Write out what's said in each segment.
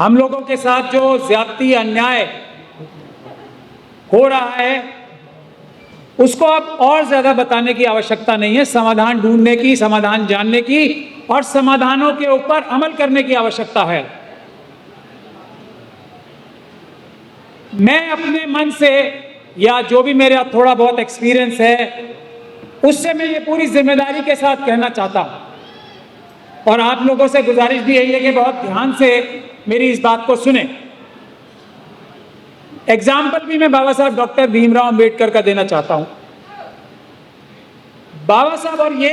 हम लोगों के साथ जो ज्यादती अन्याय हो रहा है उसको अब और ज्यादा बताने की आवश्यकता नहीं है। समाधान ढूंढने की, समाधान जानने की और समाधानों के ऊपर अमल करने की आवश्यकता है। मैं अपने मन से या जो भी मेरा थोड़ा बहुत एक्सपीरियंस है उससे मैं ये पूरी जिम्मेदारी के साथ कहना चाहता हूं और आप लोगों से गुजारिश भी यही है कि बहुत ध्यान से मेरी इस बात को सुने। एग्जाम्पल भी मैं बाबा साहब डॉक्टर भीमराव अंबेडकर का देना चाहता हूं। बाबा साहब, और ये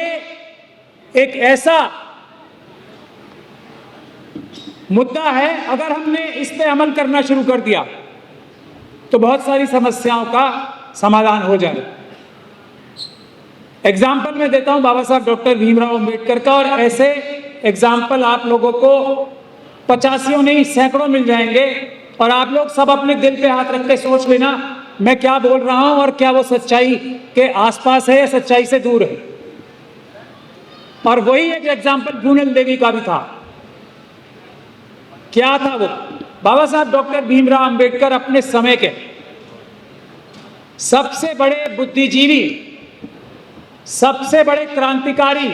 एक ऐसा मुद्दा है, अगर हमने इस पे अमल करना शुरू कर दिया तो बहुत सारी समस्याओं का समाधान हो जाए। एग्जाम्पल मैं देता हूं बाबा साहब डॉक्टर भीमराव अंबेडकर का, और ऐसे एग्जाम्पल आप लोगों को 85 नहीं सैकड़ों मिल जाएंगे और आप लोग सब अपने दिल पे हाथ रख के सोच लेना मैं क्या बोल रहा हूं और क्या वो सच्चाई के आसपास है या सच्चाई से दूर है। और वही एक एग्जाम्पल पूनम देवी का भी था। क्या था वो? बाबा साहब डॉक्टर भीमराव अंबेडकर अपने समय के सबसे बड़े बुद्धिजीवी, सबसे बड़े क्रांतिकारी,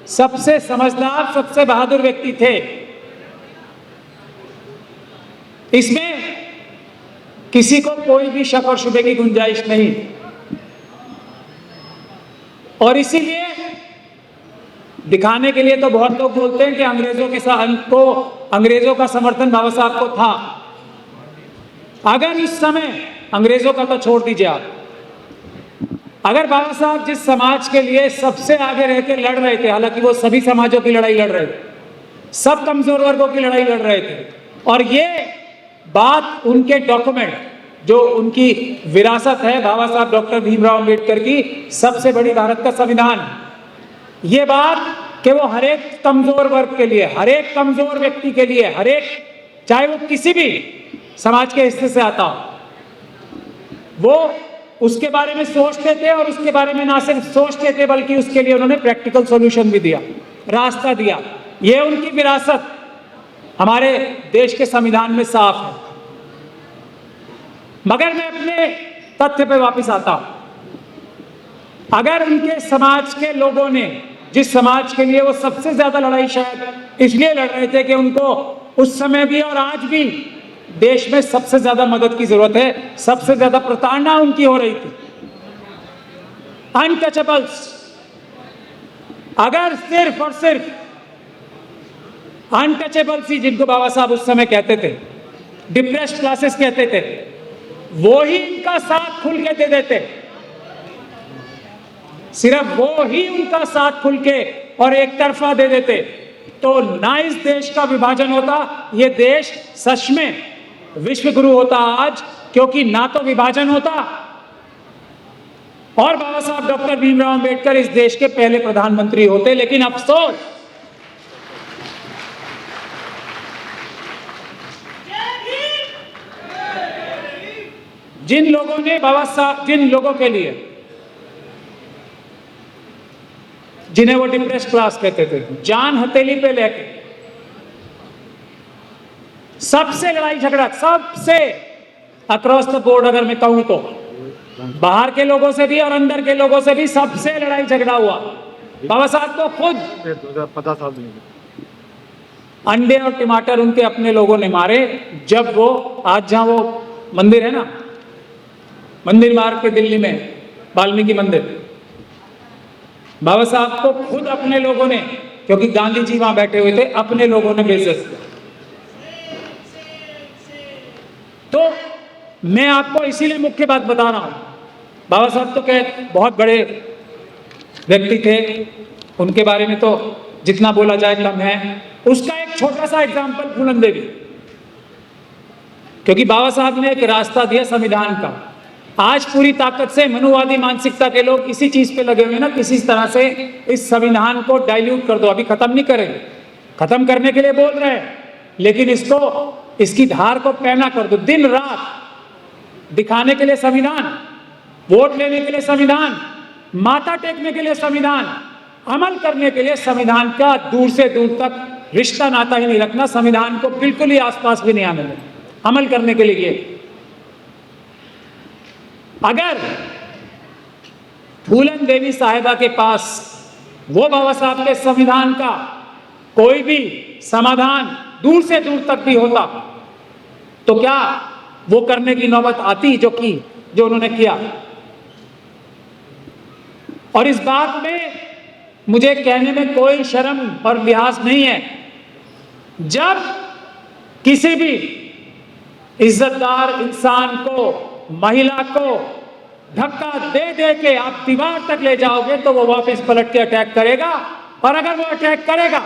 सबसे समझदार, सबसे बहादुर व्यक्ति थे। इसमें किसी को कोई भी शक और शुबे की गुंजाइश नहीं। और इसीलिए दिखाने के लिए तो बहुत लोग बोलते हैं कि अंग्रेजों का समर्थन बाबा साहब को था। अगर इस समय अंग्रेजों का तो छोड़ दीजिए आप, अगर बाबा साहब जिस समाज के लिए सबसे आगे रह के लड़ रहे थे, हालांकि वो सभी समाजों की लड़ाई लड़ रहे थे, सब कमजोर वर्गों की लड़ाई लड़ रहे थे, और ये बात उनके डॉक्यूमेंट जो उनकी विरासत है बाबा साहब डॉक्टर भीमराव अंबेडकर की, सबसे बड़ी भारत का संविधान, ये बात कि वो हर एक कमजोर वर्ग के लिए, हर एक कमजोर व्यक्ति के लिए, हर एक, चाहे वो किसी भी समाज के हिस्से से आता हो, वो उसके बारे में सोचते थे। और उसके बारे में ना सिर्फ सोचते थे बल्कि उसके लिए उन्होंने प्रैक्टिकल सॉल्यूशन भी दिया, रास्ता दिया। ये उनकी विरासत हमारे देश के संविधान में साफ है। मगर मैं अपने तथ्य पे वापस आता हूं। अगर उनके समाज के लोगों ने, जिस समाज के लिए वो सबसे ज्यादा लड़ाई शायद इसलिए लड़ रहे थे कि उनको उस समय भी और आज भी देश में सबसे ज्यादा मदद की जरूरत है, सबसे ज्यादा प्रताड़ना उनकी हो रही थी, अनटचेबल्स, अगर सिर्फ और सिर्फ अनटचेबल्स ही, जिनको बाबा साहब उस समय कहते थे, डिप्रेस्ड क्लासेस कहते थे, वो ही इनका साथ खुल के दे देते, सिर्फ वो ही उनका साथ खुल के और एक तरफा दे देते, तो ना इस देश का विभाजन होता, ये देश सच में विश्व गुरु होता आज, क्योंकि ना तो विभाजन होता और बाबा साहब डॉक्टर भीमराव अंबेडकर इस देश के पहले प्रधानमंत्री होते। लेकिन अफसोस, जिन लोगों ने बाबा साहब, जिन लोगों के लिए, जिन्हें वो डिप्रेस्ड क्लास कहते थे, जान हथेली पे लेके सबसे लड़ाई झगड़ा, सबसे अक्रॉस द बोर्ड अगर मैं कहूं तो, बाहर के लोगों से भी और अंदर के लोगों से भी सबसे लड़ाई झगड़ा हुआ। बाबा साहब तो खुद अंडे और टमाटर उनके अपने लोगों ने मारे। जब वो आज जहां वो मंदिर है ना, मंदिर मार्ग पे दिल्ली में वाल्मीकि मंदिर, बाबा साहब को खुद अपने लोगों ने, क्योंकि गांधी जी वहां बैठे हुए थे, अपने लोगों ने बेइज्जत किया। तो मैं आपको इसीलिए मुख्य बात बता रहा हूं, बाबा साहब तो क्या बहुत बड़े व्यक्ति थे, उनके बारे में तो जितना बोला जाए कम है। उसका एक छोटा सा एग्जाम्पल पूनम देवी, क्योंकि बाबा साहब ने एक रास्ता दिया संविधान का। आज पूरी ताकत से मनुवादी मानसिकता के लोग इसी चीज पे लगे हुए ना, किसी तरह से इस संविधान को डाइल्यूट कर दो। अभी खत्म नहीं करेंगे, खत्म करने के लिए बोल रहे हैं, लेकिन इसको, इसकी धार को पैना कर दो। दिन रात दिखाने के लिए संविधान, वोट लेने के लिए संविधान, माथा टेकने के लिए संविधान, अमल करने के लिए संविधान का दूर से दूर तक रिश्ता नाता ही नहीं रखना, संविधान को बिल्कुल ही आसपास भी नहीं आने देना अमल करने के लिए। अगर फूलन देवी साहिबा के पास वो बाबा साहब के संविधान का कोई भी समाधान दूर से दूर तक भी होता तो क्या वो करने की नौबत आती जो उन्होंने किया। और इस बात में मुझे कहने में कोई शर्म और लिहाज नहीं है, जब किसी भी इज्जतदार इंसान को, महिला को धक्का दे दे के आप दीवार तक ले जाओगे तो वो वापस पलट के अटैक करेगा। और अगर वो अटैक करेगा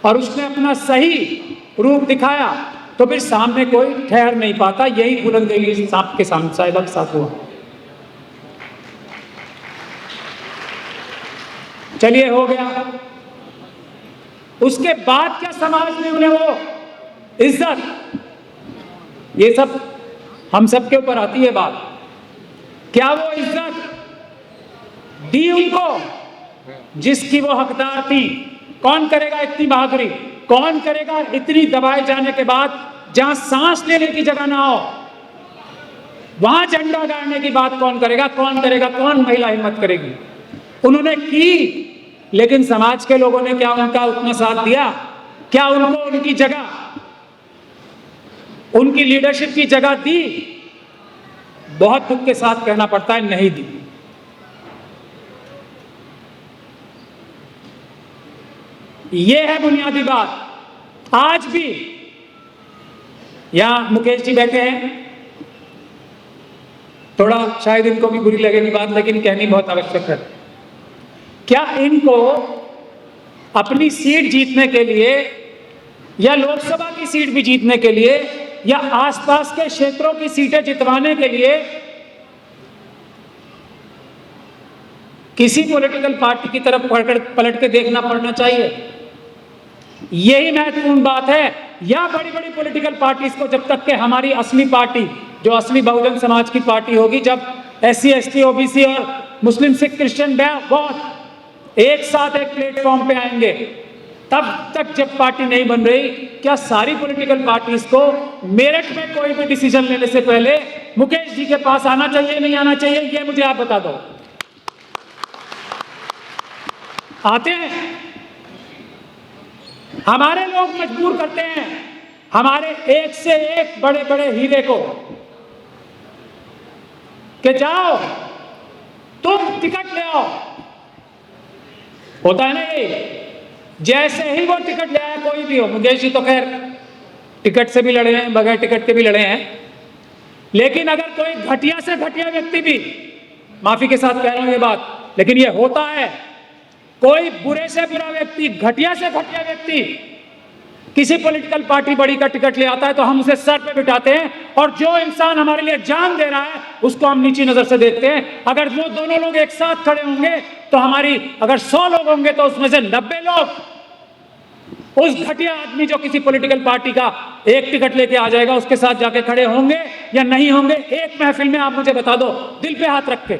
और उसने अपना सही रूप दिखाया तो फिर सामने कोई ठहर नहीं पाता। यही फूलन देवी साहब के साहिबा के साथ हुआ। चलिए, हो गया। उसके बाद क्या समाज में उन्हें वो इज्जत, ये सब हम सबके ऊपर आती है बात। क्या वो इज्जत दी उनको जिसकी वो हकदार थी? कौन करेगा इतनी बहादुरी? कौन करेगा इतनी दबाए जाने के बाद जहां सांस लेने की जगह ना हो वहां झंडा गाड़ने की बात कौन करेगा? कौन करेगा? कौन महिला हिम्मत करेगी? उन्होंने की, लेकिन समाज के लोगों ने क्या उनका उतना साथ दिया? क्या उनको उनकी जगह, उनकी लीडरशिप की जगह दी? बहुत दुख के साथ कहना पड़ता है, नहीं दी। यह है बुनियादी बात। आज भी यहां मुकेश जी बैठे हैं, थोड़ा शायद इनको भी बुरी लगेगी बात, लेकिन कहनी बहुत आवश्यक है। क्या इनको अपनी सीट जीतने के लिए या लोकसभा की सीट भी जीतने के लिए या आसपास के क्षेत्रों की सीटें जितवाने के लिए किसी पॉलिटिकल पार्टी की तरफ पलट के देखना पड़ना चाहिए? यही महत्वपूर्ण बात है। या बड़ी बड़ी पॉलिटिकल पार्टीज को, जब तक के हमारी असली पार्टी, जो असली बहुजन समाज की पार्टी होगी, जब SC ST OBC और मुस्लिम सिख क्रिश्चियन बहुत एक साथ एक प्लेटफॉर्म पे आएंगे, तब तक जब पार्टी नहीं बन रही, क्या सारी पॉलिटिकल पार्टीज को मेरठ में कोई भी डिसीजन लेने से पहले मुकेश जी के पास आना चाहिए, नहीं आना चाहिए? ये मुझे आप बता दो। आते हैं? हमारे लोग मजबूर करते हैं हमारे एक से एक बड़े बड़े हीरे को कि जाओ तुम टिकट ले आओ। होता है ना ये? जैसे ही वो टिकट ले आया, कोई भी हो, मुकेश जी तो खैर टिकट से भी लड़े हैं, बगैर टिकट के भी लड़े हैं, लेकिन अगर कोई घटिया से घटिया व्यक्ति भी, माफी के साथ कह रहा हूं ये बात, लेकिन ये होता है, कोई बुरे से बुरा व्यक्ति, घटिया से घटिया व्यक्ति किसी पॉलिटिकल पार्टी बड़ी का टिकट ले आता है तो हम उसे सर पे बिठाते हैं, और जो इंसान हमारे लिए जान दे रहा है उसको हम नीची नजर से देखते हैं। अगर वो दोनों लोग एक साथ खड़े होंगे तो हमारी, अगर 100 लोग होंगे तो उसमें से 90 लोग उस घटिया आदमी जो किसी पॉलिटिकल पार्टी का एक टिकट लेके आ जाएगा उसके साथ जाके खड़े होंगे या नहीं होंगे? एक महफिल में आप मुझे बता दो, दिल पे हाथ रख के।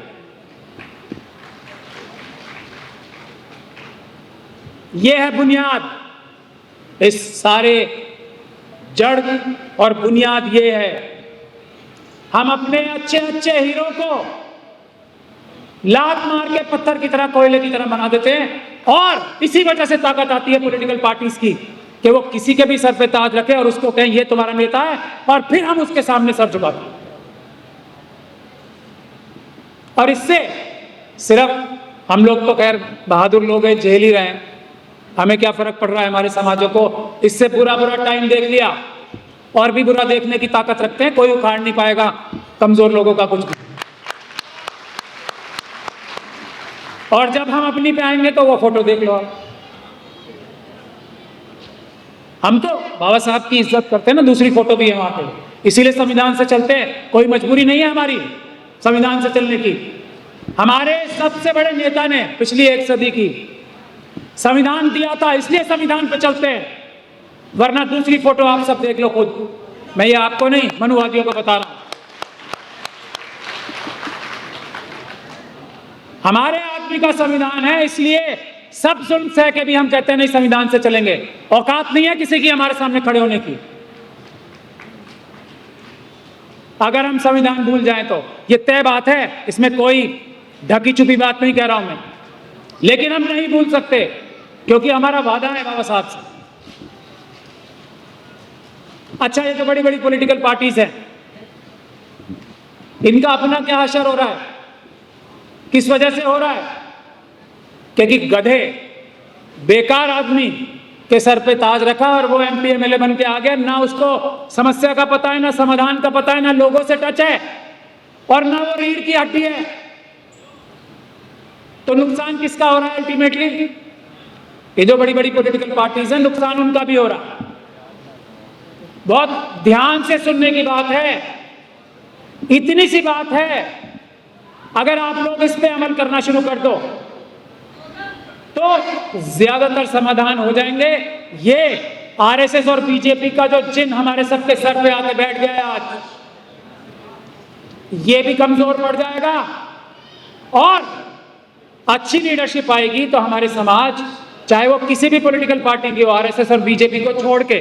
यह है बुनियाद, इस सारे जड़ और बुनियाद ये है। हम अपने अच्छे अच्छे हीरो को लात मार के पत्थर की तरह, कोयले की तरह बना देते हैं, और इसी वजह से ताकत आती है पॉलिटिकल पार्टीज की कि वो किसी के भी सर पे ताज रखे और उसको कहें ये तुम्हारा नेता है, और फिर हम उसके सामने सर झुकाते हैं। और इससे सिर्फ हम लोग तो खैर बहादुर लोग हैं, झेल ही रहे हैं, हमें क्या फर्क पड़ रहा है? हमारे समाजों को इससे बुरा बुरा टाइम देख लिया, और भी बुरा देखने की ताकत रखते हैं, कोई उखाड़ नहीं पाएगा कमजोर लोगों का कुछ भी। और जब हम अपनी पे आएंगे तो वो फोटो देख लो आप। हम तो बाबा साहब की इज्जत करते हैं ना, दूसरी फोटो भी है वहां पे, इसीलिए संविधान से चलते हैं। कोई मजबूरी नहीं है हमारी संविधान से चलने की। हमारे सबसे बड़े नेता ने पिछली 1 सदी की संविधान दिया था, इसलिए संविधान पे चलते हैं, वरना दूसरी फोटो आप सब देख लो खुद। मैं ये आपको नहीं, मनुवादियों को बता रहा हूं। हमारे आदमी का संविधान है, इसलिए सब जुल्म सह के भी हम कहते हैं नहीं संविधान से चलेंगे। औकात नहीं है किसी की हमारे सामने खड़े होने की। अगर हम संविधान भूल जाएं तो ये तय बात है, इसमें कोई ढकी छुपी बात नहीं कह रहा हूं मैं, लेकिन हम नहीं भूल सकते क्योंकि हमारा वादा है बाबा साहब से। अच्छा, ये जो बड़ी बड़ी पॉलिटिकल पार्टीज हैं, इनका अपना क्या असर हो रहा है? किस वजह से हो रहा है? क्योंकि गधे बेकार आदमी के सर पे ताज रखा और वो एमपी एमएलए बन के आ गया। ना उसको समस्या का पता है, ना समाधान का पता है, ना लोगों से टच है और ना वो रीढ़ की हड्डी है। तो नुकसान किसका हो रहा है अल्टीमेटली? ये जो बड़ी बड़ी पॉलिटिकल पार्टीज हैं, नुकसान उनका भी हो रहा है। बहुत ध्यान से सुनने की बात है, इतनी सी बात है, अगर आप लोग इस पे अमल करना शुरू कर दो तो ज्यादातर समाधान हो जाएंगे। ये आरएसएस और बीजेपी का जो चिन्ह हमारे सबके सर पे आके बैठ गया है आज, ये भी कमजोर पड़ जाएगा और अच्छी लीडरशिप आएगी तो हमारे समाज, चाहे वो किसी भी पॉलिटिकल पार्टी की हो, आरएसएस और बीजेपी को छोड़ के,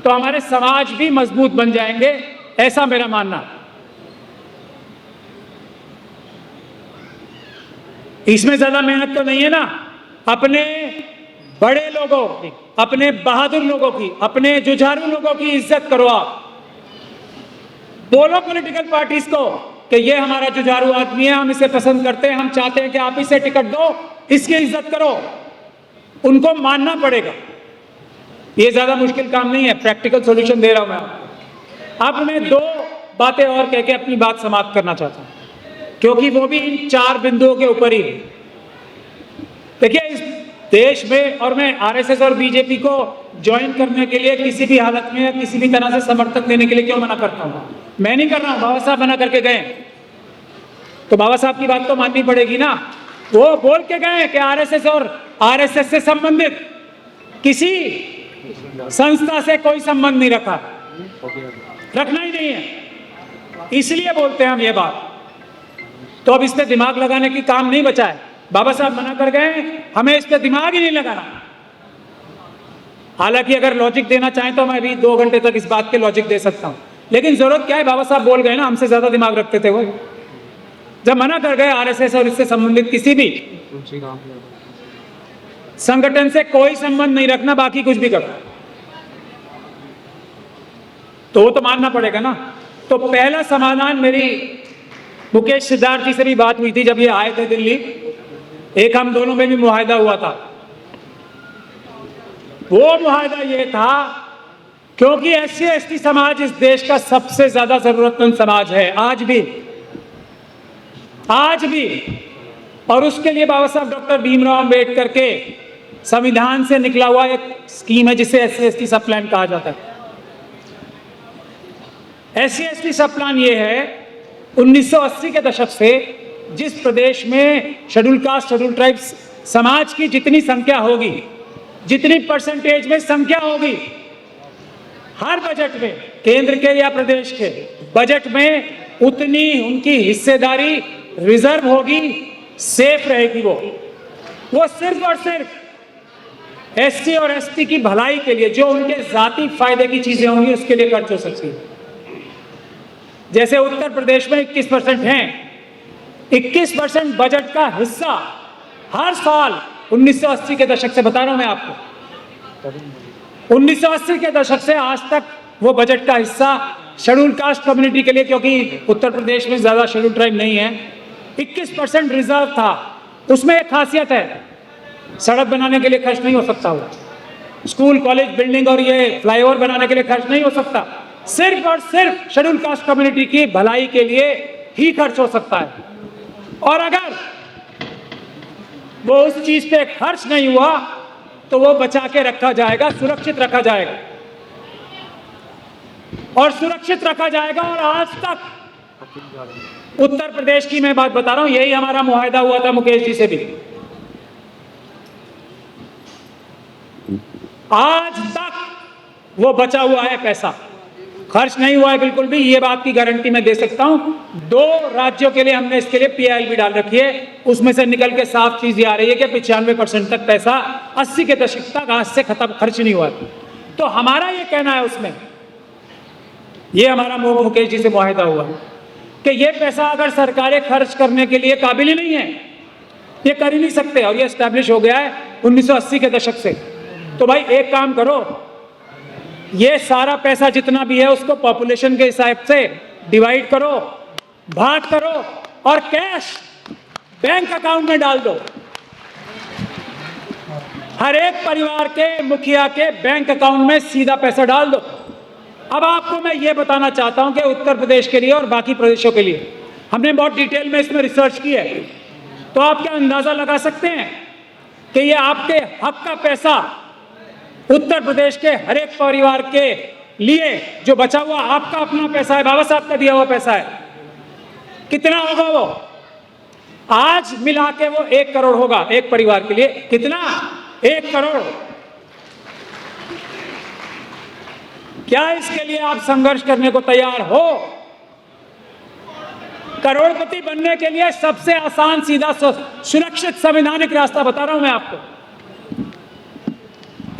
तो हमारे समाज भी मजबूत बन जाएंगे, ऐसा मेरा मानना। इसमें ज्यादा मेहनत तो नहीं है ना। अपने बड़े लोगों की, अपने बहादुर लोगों की, अपने जुझारू लोगों की इज्जत करो। आप बोलो पॉलिटिकल पार्टीज को कि ये हमारा जुझारू आदमी है, हम इसे पसंद करते हैं, हम चाहते हैं कि आप इसे टिकट दो, इसकी इज्जत करो। उनको मानना पड़ेगा। ये ज्यादा मुश्किल काम नहीं है, प्रैक्टिकल सॉल्यूशन दे रहा हूं मैं। अब मैं दो बातें और कह के अपनी बात समाप्त करना चाहता हूं, क्योंकि वो भी इन 4 बिंदुओं के ऊपर ही। देखिए, इस देश में, और मैं आरएसएस और बीजेपी को ज्वाइन करने के लिए किसी भी हालत में या किसी भी तरह से समर्थन देने के लिए क्यों मना करता हूं? मैं नहीं कर रहा हूं, बाबा साहब मना करके गए, तो बाबा साहब की बात तो माननी पड़ेगी ना। वो बोल के गए कि आरएसएस और आरएसएस से संबंधित किसी संस्था से कोई संबंध नहीं रखा, रखना ही नहीं है, इसलिए बोलते हैं हम ये बात। तो अब इस पे दिमाग लगाने की काम नहीं बचा है। बाबा साहब मना कर गए, हमें इस पे दिमाग ही नहीं लगाना। हालांकि अगर लॉजिक देना चाहें तो मैं अभी 2 घंटे तक इस बात के लॉजिक दे सकता हूं, लेकिन जरूरत क्या है? बाबा साहब बोल गए ना, हमसे ज्यादा दिमाग रखते थे वो। जब मना कर गए आरएसएस और इससे संबंधित किसी भी संगठन से कोई संबंध नहीं रखना, बाकी कुछ भी करना, तो वो तो मानना पड़ेगा ना। तो पहला समाधान, मेरी मुकेश सिद्धार्थ जी से भी बात हुई थी जब ये आए थे दिल्ली, एक हम दोनों में भी मुआहदा हुआ था। वो मुआहदा ये था, क्योंकि एससी एसटी समाज इस देश का सबसे ज्यादा जरूरतमंद समाज है आज भी, आज भी। और उसके लिए बाबा साहब डॉक्टर भीमराव अंबेडकर के संविधान से निकला हुआ एक स्कीम है जिसे एससी एसटी सब प्लान कहा जाता है। एससी एसटी सब प्लान ये है, 1980 के दशक से जिस प्रदेश में शेड्यूल कास्ट शेड्यूल ट्राइब्स समाज की जितनी संख्या होगी, जितनी परसेंटेज में संख्या होगी, हर बजट में, केंद्र के या प्रदेश के बजट में, उतनी उनकी हिस्सेदारी रिजर्व होगी, सेफ रहेगी। वो सिर्फ और सिर्फ एससी और एसटी की भलाई के लिए, जो उनके जाती फायदे की चीजें होंगी उसके लिए खर्च हो सकती है। जैसे उत्तर प्रदेश में 21% हैं, 21% बजट का हिस्सा हर साल 1980 के दशक से, बता रहा हूं मैं आपको, 1980 के दशक से आज तक वो बजट का हिस्सा शेड्यूल कास्ट कम्युनिटी के लिए, क्योंकि उत्तर प्रदेश में ज्यादा शेड्यूल ट्राइब नहीं है, 21% रिजर्व था। उसमें एक खासियत है, सड़क बनाने के लिए खर्च नहीं हो सकता, वो स्कूल कॉलेज बिल्डिंग और ये फ्लाईओवर बनाने के लिए खर्च नहीं हो सकता, सिर्फ और सिर्फ शेड्यूल कास्ट कम्युनिटी की भलाई के लिए ही खर्च हो सकता है। और अगर वो उस चीज पे खर्च नहीं हुआ तो वो बचा के रखा जाएगा, सुरक्षित रखा जाएगा, और सुरक्षित रखा जाएगा। और आज तक उत्तर प्रदेश की मैं बात बता रहा हूं, यही हमारा मुआहदा हुआ था मुकेश जी से भी, आज तक वो बचा हुआ है पैसा। खर्च नहीं हुआ है बिल्कुल भी, ये बात की गारंटी मैं दे सकता हूं। 2 राज्यों के लिए हमने इसके लिए PIL भी डाल रखी है, उसमें से निकल के साफ चीज ये आ रही है कि 95% तक पैसा 80 के दशक तक आज से खत्म खर्च नहीं हुआ। तो हमारा ये कहना है उसमें, ये हमारा मुकेश जी से मुआहिदा हुआ कि ये पैसा अगर सरकारें खर्च करने के लिए काबिल ही नहीं है, ये कर ही नहीं सकते, और ये एस्टैब्लिश हो गया है 1980 के दशक से। तो भाई एक काम करो, ये सारा पैसा जितना भी है उसको पॉपुलेशन के हिसाब से डिवाइड करो, भाग करो और कैश बैंक अकाउंट में डाल दो। हर एक परिवार के मुखिया के बैंक अकाउंट में सीधा पैसा डाल दो। अब आपको मैं ये बताना चाहता हूं कि उत्तर प्रदेश के लिए और बाकी प्रदेशों के लिए हमने बहुत डिटेल में इसमें रिसर्च की है, तो आप क्या अंदाजा लगा सकते हैं कि ये आपके हक का पैसा उत्तर प्रदेश के हर एक परिवार के लिए जो बचा हुआ आपका अपना पैसा है, बाबा साहब का दिया हुआ पैसा है, कितना होगा वो? आज मिला के वो 1 करोड़ होगा एक परिवार के लिए। कितना? 1 करोड़। क्या इसके लिए आप संघर्ष करने को तैयार हो? करोड़पति बनने के लिए सबसे आसान, सीधा, सुरक्षित संवैधानिक रास्ता बता रहा हूं मैं आपको।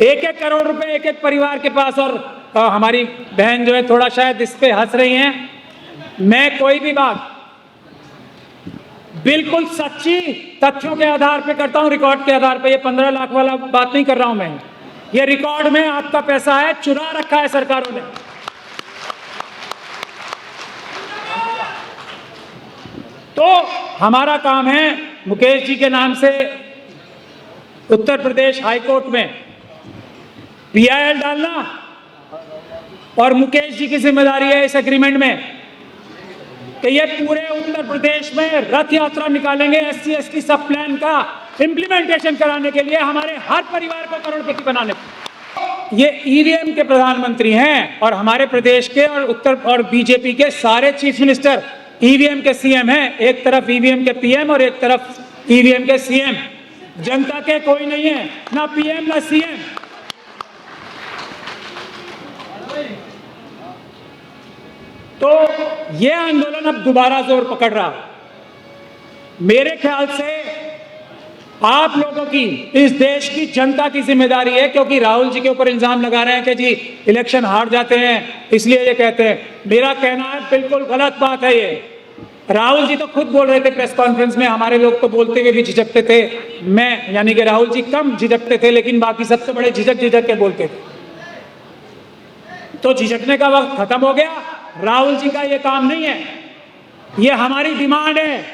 1-1 करोड़ रुपए एक परिवार के पास। और हमारी बहन जो है थोड़ा शायद इस पे हंस रही हैं, मैं कोई भी बात बिल्कुल सच्ची तथ्यों के आधार पे करता हूं, रिकॉर्ड के आधार पे। ये 15 लाख वाला बात नहीं कर रहा हूं मैं, ये रिकॉर्ड में आपका पैसा है, चुरा रखा है सरकारों ने। तो हमारा काम है मुकेश जी के नाम से उत्तर प्रदेश हाईकोर्ट में PIL डालना, और मुकेश जी की जिम्मेदारी है इस एग्रीमेंट में कि ये पूरे उत्तर प्रदेश में रथ यात्रा निकालेंगे SC/ST सब प्लान का इंप्लीमेंटेशन कराने के लिए, हमारे हर परिवार को करोड़पति बनाने। ये EVM के प्रधानमंत्री हैं और हमारे प्रदेश के और उत्तर और BJP के सारे चीफ मिनिस्टर EVM के CM हैं। एक तरफ EVM के PM और एक तरफ EVM के CM। जनता के कोई नहीं है, ना PM ना CM। तो ये आंदोलन अब दोबारा जोर पकड़ रहा। मेरे ख्याल से आप लोगों की, इस देश की जनता की जिम्मेदारी है, क्योंकि राहुल जी के ऊपर इल्जाम लगा रहे हैं कि जी इलेक्शन हार जाते हैं इसलिए ये कहते हैं। मेरा कहना है बिल्कुल गलत बात है ये। राहुल जी तो खुद बोल रहे थे प्रेस कॉन्फ्रेंस में, हमारे लोग तो बोलते हुए भी झिझकते थे। मैं यानी कि राहुल जी कम झिझकते थे, लेकिन बाकी सबसे बड़े झिझक के बोलते थे। तो झिझकने का वक्त खत्म हो गया। राहुल जी का ये काम नहीं है, ये हमारी डिमांड है,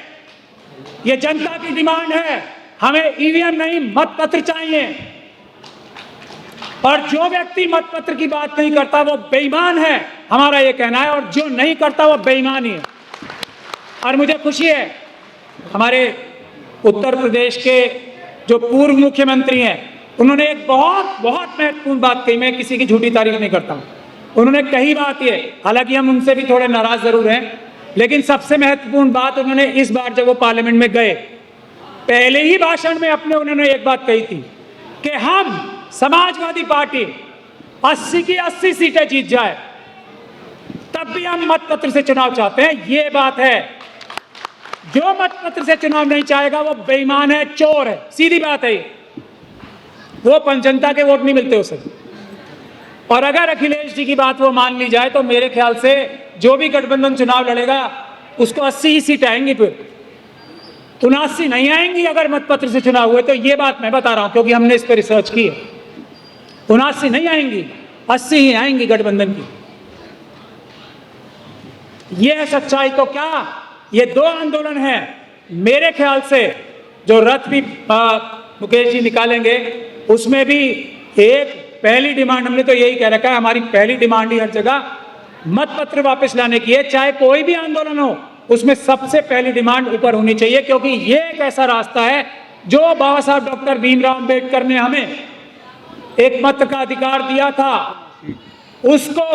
ये जनता की डिमांड है। हमें EVM नहीं, मतपत्र चाहिए। और जो व्यक्ति मतपत्र की बात नहीं करता वो बेईमान है, हमारा ये कहना है। और जो नहीं करता वो बेईमान ही है। और मुझे खुशी है हमारे उत्तर प्रदेश के जो पूर्व मुख्यमंत्री हैं, उन्होंने एक बहुत बहुत महत्वपूर्ण बात कही। मैं किसी की झूठी तारीफ नहीं करता हूं। उन्होंने कही बात ये, हालांकि हम उनसे भी थोड़े नाराज जरूर हैं, लेकिन सबसे महत्वपूर्ण बात उन्होंने इस बार जब वो पार्लियामेंट में गए, पहले ही भाषण में अपने उन्होंने एक बात कही थी कि हम समाजवादी पार्टी 80 की 80 सीटें जीत जाए तब भी हम मतपत्र से चुनाव चाहते हैं। ये बात है। जो मतपत्र से चुनाव नहीं चाहेगा वो बेईमान है, चोर है, सीधी बात है। वो जनता के वोट नहीं मिलते उसे। और अगर अखिलेश जी की बात वो मान ली जाए तो मेरे ख्याल से जो भी गठबंधन चुनाव लड़ेगा उसको 80 ही सीट आएंगी, फिर 79 नहीं आएंगी अगर मतपत्र से चुनाव हुए। तो ये बात मैं बता रहा हूं क्योंकि हमने इस पर रिसर्च की है। 79 नहीं आएंगी, 80 ही आएंगी गठबंधन की। ये है सच्चाई। तो क्या ये 2 आंदोलन हैं? मेरे ख्याल से जो रथ भी मुकेश जी निकालेंगे उसमें भी एक पहली डिमांड हमने तो यही कह रखा है, हमारी पहली डिमांड ही हर जगह मतपत्र वापस लाने की है। चाहे कोई भी आंदोलन हो, उसमें सबसे पहली डिमांड ऊपर होनी चाहिए, क्योंकि ये एक ऐसा रास्ता है जो बाबा साहब डॉक्टर भीमराव अंबेडकर ने हमें एक मत का अधिकार दिया था, उसको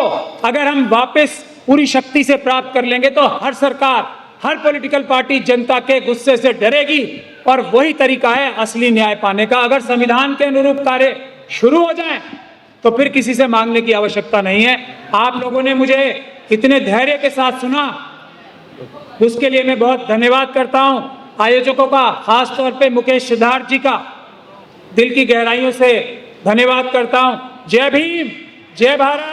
अगर हम वापस पूरी शक्ति से प्राप्त कर लेंगे तो हर सरकार, हर पॉलिटिकल पार्टी जनता के गुस्से से डरेगी। और वही तरीका है असली न्याय पाने का। अगर संविधान के अनुरूप कार्य शुरू हो जाए तो फिर किसी से मांगने की आवश्यकता नहीं है। आप लोगों ने मुझे इतने धैर्य के साथ सुना, उसके लिए मैं बहुत धन्यवाद करता हूं। आयोजकों का, खासतौर पे मुकेश सिद्धार्थ जी का दिल की गहराइयों से धन्यवाद करता हूं। जय भीम, जय भारत।